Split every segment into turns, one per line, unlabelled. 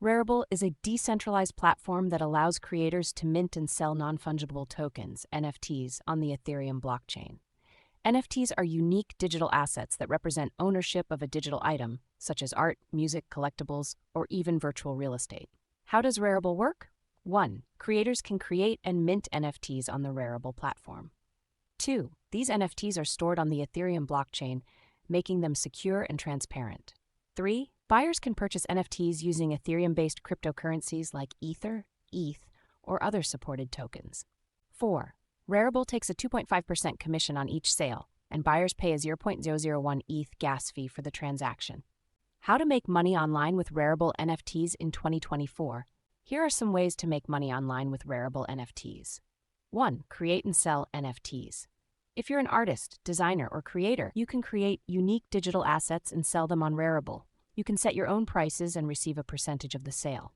Rarible is a decentralized platform that allows creators to mint and sell non-fungible tokens, NFTs, on the Ethereum blockchain. NFTs are unique digital assets that represent ownership of a digital item, such as art, music, collectibles, or even virtual real estate. How does Rarible work? 1. Creators can create and mint NFTs on the Rarible platform. 2. These NFTs are stored on the Ethereum blockchain, making them secure and transparent. 3. Buyers can purchase NFTs using Ethereum-based cryptocurrencies like Ether, ETH, or other supported tokens. 4. Rarible takes a 2.5% commission on each sale, and buyers pay a 0.001 ETH gas fee for the transaction. How to make money online with Rarible NFTs in 2024. Here are some ways to make money online with Rarible NFTs. 1. Create and sell NFTs. If you're an artist, designer, or creator, you can create unique digital assets and sell them on Rarible. You can set your own prices and receive a percentage of the sale.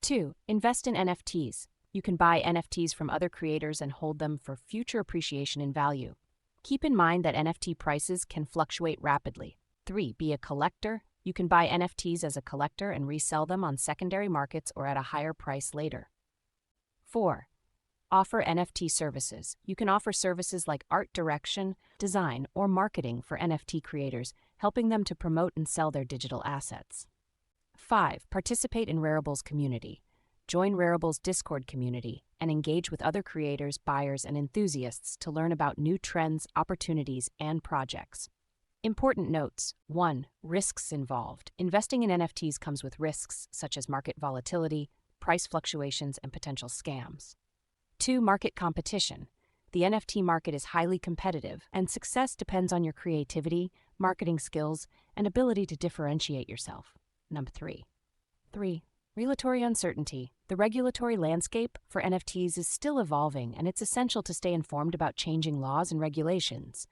2. Invest in NFTs. You can buy NFTs from other creators and hold them for future appreciation in value. Keep in mind that NFT prices can fluctuate rapidly. 3. Be a collector. You can buy NFTs as a collector and resell them on secondary markets or at a higher price later. 4. Offer NFT services. You can offer services like art direction, design, or marketing for NFT creators, helping them to promote and sell their digital assets. 5. Participate in Rarible's community. Join Rarible's Discord community and engage with other creators, buyers, and enthusiasts to learn about new trends, opportunities, and projects. Important notes. 1. Risks involved. Investing in NFTs comes with risks such as market volatility, price fluctuations, and potential scams. 2. Market competition. The NFT market is highly competitive, and success depends on your creativity, marketing skills, and ability to differentiate yourself. Number 3. 3. Regulatory uncertainty. The regulatory landscape for NFTs is still evolving, and it's essential to stay informed about changing laws and regulations.